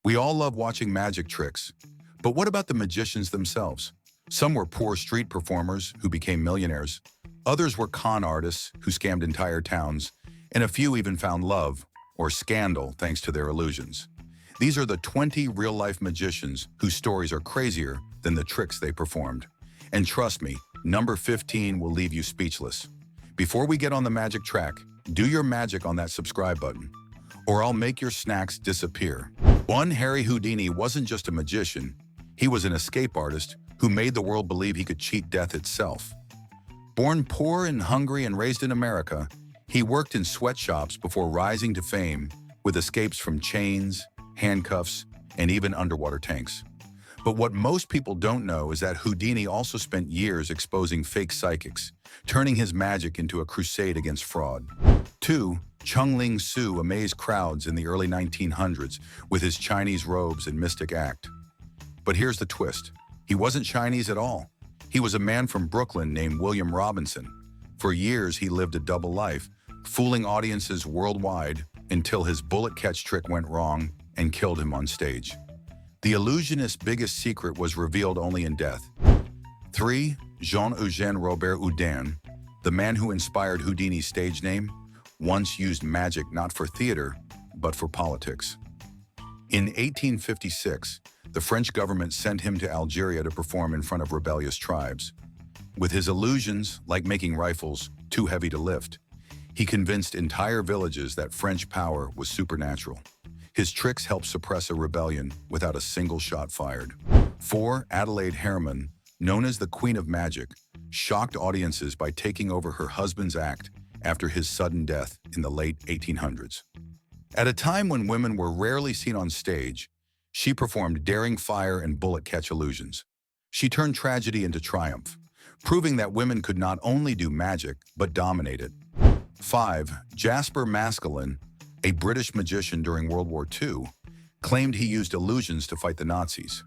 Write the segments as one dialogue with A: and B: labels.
A: We all love watching magic tricks, but what about the magicians themselves? Some were poor street performers who became millionaires. Others were con artists who scammed entire towns, and a few even found love or scandal thanks to their illusions. These are the 20 real-life magicians whose stories are crazier than the tricks they performed. And trust me, number 15 will leave you speechless. Before we get on the magic track, do your magic on that subscribe button, or I'll make your snacks disappear. 1. Harry Houdini wasn't just a magician, he was an escape artist who made the world believe he could cheat death itself. Born poor and hungry and raised in America, he worked in sweatshops before rising to fame with escapes from chains, handcuffs, and even underwater tanks. But what most people don't know is that Houdini also spent years exposing fake psychics, turning his magic into a crusade against fraud. 2. Chung-Ling Soo amazed crowds in the early 1900s with his Chinese robes and mystic act. But here's the twist. He wasn't Chinese at all. He was a man from Brooklyn named William Robinson. For years, he lived a double life, fooling audiences worldwide until his bullet catch trick went wrong and killed him on stage. The illusionist's biggest secret was revealed only in death. 3. Jean-Eugène Robert Houdin, the man who inspired Houdini's stage name, once used magic not for theater, but for politics. In 1856, the French government sent him to Algeria to perform in front of rebellious tribes. With his illusions, like making rifles too heavy to lift, he convinced entire villages that French power was supernatural. His tricks helped suppress a rebellion without a single shot fired. 4. Adelaide Harriman, known as the Queen of Magic, shocked audiences by taking over her husband's act after his sudden death in the late 1800s. At a time when women were rarely seen on stage, she performed daring fire and bullet catch illusions. She turned tragedy into triumph, proving that women could not only do magic, but dominate it. 5. Jasper Maskelyne, a British magician during World War II, claimed he used illusions to fight the Nazis.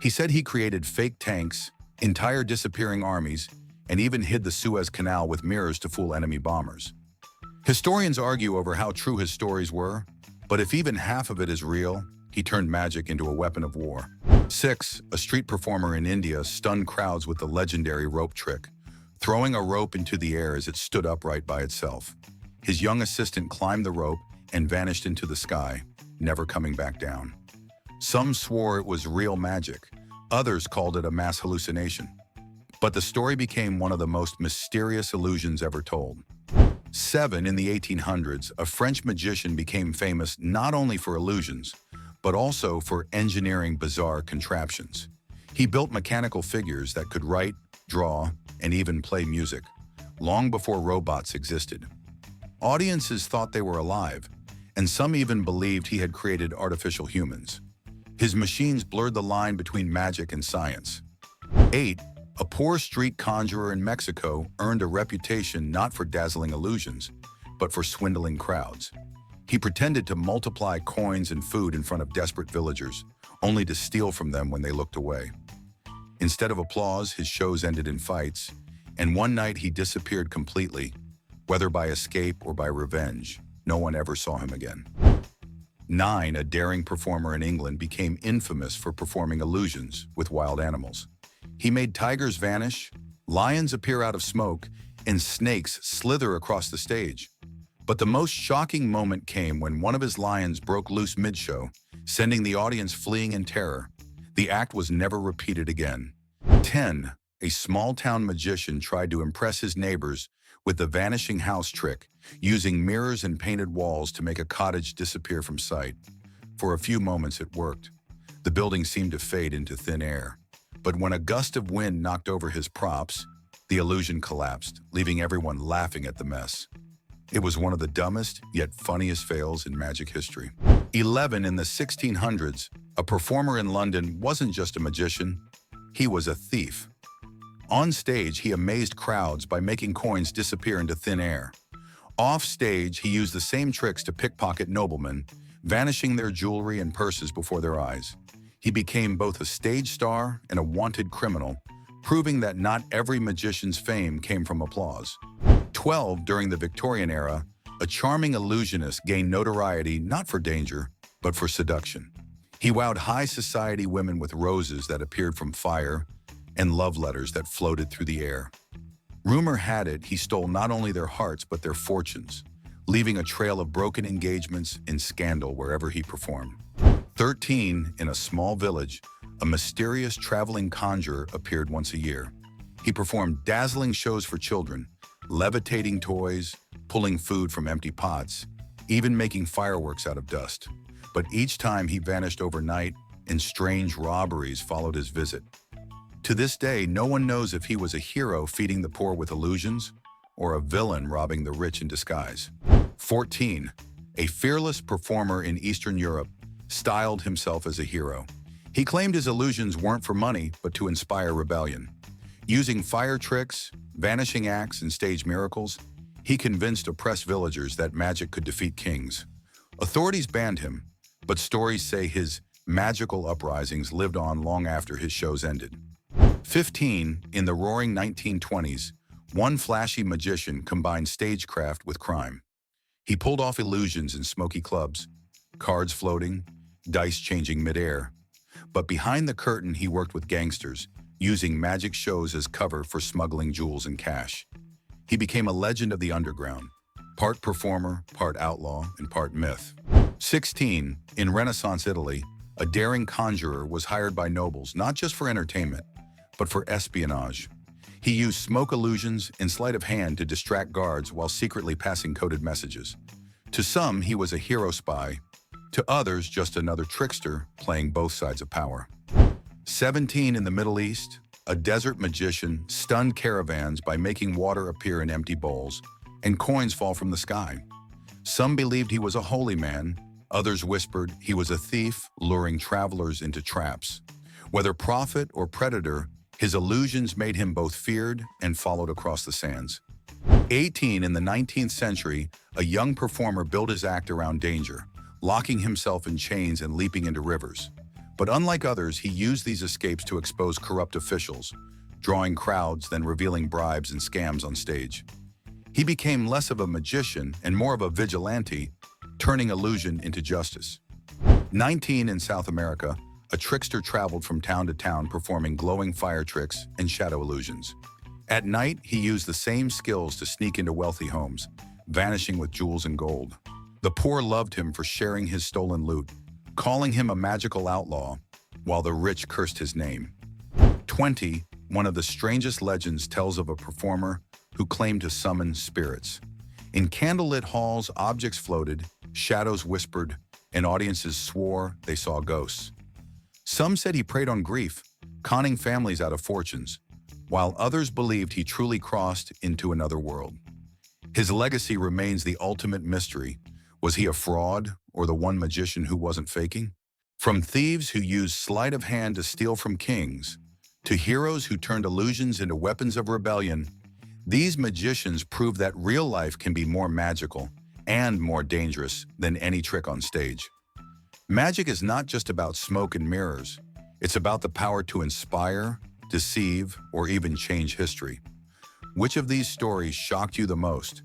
A: He said he created fake tanks, entire disappearing armies, and even hid the Suez Canal with mirrors to fool enemy bombers. Historians argue over how true his stories were, but if even half of it is real, he turned magic into a weapon of war. 6. A street performer in India stunned crowds with the legendary rope trick, throwing a rope into the air as it stood upright by itself. His young assistant climbed the rope and vanished into the sky, never coming back down. Some swore it was real magic. Others called it a mass hallucination. But the story became one of the most mysterious illusions ever told. 7. In the 1800s, a French magician became famous not only for illusions, but also for engineering bizarre contraptions. He built mechanical figures that could write, draw, and even play music, long before robots existed. Audiences thought they were alive, and some even believed he had created artificial humans. His machines blurred the line between magic and science. 8. A poor street conjurer in Mexico earned a reputation not for dazzling illusions, but for swindling crowds. He pretended to multiply coins and food in front of desperate villagers, only to steal from them when they looked away. Instead of applause, his shows ended in fights, and one night he disappeared completely, whether by escape or by revenge. No one ever saw him again. 9. A daring performer in England became infamous for performing illusions with wild animals. He made tigers vanish, lions appear out of smoke, and snakes slither across the stage. But the most shocking moment came when one of his lions broke loose mid-show, sending the audience fleeing in terror. The act was never repeated again. 10. A small-town magician tried to impress his neighbors with the vanishing house trick, using mirrors and painted walls to make a cottage disappear from sight. For a few moments it worked. The building seemed to fade into thin air. But when a gust of wind knocked over his props, the illusion collapsed, leaving everyone laughing at the mess. It was one of the dumbest, yet funniest fails in magic history. 11. In the 1600s, a performer in London wasn't just a magician, he was a thief. On stage, he amazed crowds by making coins disappear into thin air. Off stage, he used the same tricks to pickpocket noblemen, vanishing their jewelry and purses before their eyes. He became both a stage star and a wanted criminal, proving that not every magician's fame came from applause. 12. During the Victorian era, a charming illusionist gained notoriety not for danger, but for seduction. He wowed high society women with roses that appeared from fire and love letters that floated through the air. Rumor had it he stole not only their hearts but their fortunes, leaving a trail of broken engagements and scandal wherever he performed. 13. In a small village, a mysterious traveling conjurer appeared once a year. He performed dazzling shows for children, levitating toys, pulling food from empty pots, even making fireworks out of dust. But each time he vanished overnight, and strange robberies followed his visit. To this day, no one knows if he was a hero feeding the poor with illusions or a villain robbing the rich in disguise. 14. A fearless performer in Eastern Europe styled himself as a hero. He claimed his illusions weren't for money, but to inspire rebellion. Using fire tricks, vanishing acts, and stage miracles, he convinced oppressed villagers that magic could defeat kings. Authorities banned him, but stories say his magical uprisings lived on long after his shows ended. 15. In the roaring 1920s, one flashy magician combined stagecraft with crime. He pulled off illusions in smoky clubs, cards floating, dice changing midair. But behind the curtain, he worked with gangsters, using magic shows as cover for smuggling jewels and cash. He became a legend of the underground, part performer, part outlaw, and part myth. 16. In Renaissance Italy, a daring conjurer was hired by nobles not just for entertainment, but for espionage. He used smoke illusions and sleight of hand to distract guards while secretly passing coded messages. To some, he was a hero spy. To others, just another trickster playing both sides of power. 17. In the Middle East, a desert magician stunned caravans by making water appear in empty bowls and coins fall from the sky. Some believed he was a holy man. Others whispered he was a thief luring travelers into traps. Whether prophet or predator, his illusions made him both feared and followed across the sands. 18. In the 19th century, a young performer built his act around danger, locking himself in chains and leaping into rivers. But unlike others, he used these escapes to expose corrupt officials, drawing crowds, then revealing bribes and scams on stage. He became less of a magician and more of a vigilante, turning illusion into justice. 19. In South America, a trickster traveled from town to town performing glowing fire tricks and shadow illusions. At night, he used the same skills to sneak into wealthy homes, vanishing with jewels and gold. The poor loved him for sharing his stolen loot, calling him a magical outlaw, while the rich cursed his name. 20. One of the strangest legends tells of a performer who claimed to summon spirits. In candlelit halls, objects floated, shadows whispered, and audiences swore they saw ghosts. Some said he preyed on grief, conning families out of fortunes, while others believed he truly crossed into another world. His legacy remains the ultimate mystery. Was he a fraud or the one magician who wasn't faking? From thieves who used sleight of hand to steal from kings, to heroes who turned illusions into weapons of rebellion, these magicians prove that real life can be more magical and more dangerous than any trick on stage. Magic is not just about smoke and mirrors. It's about the power to inspire, deceive, or even change history. Which of these stories shocked you the most?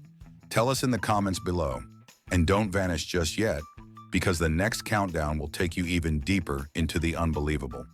A: Tell us in the comments below. And don't vanish just yet, because the next countdown will take you even deeper into the unbelievable.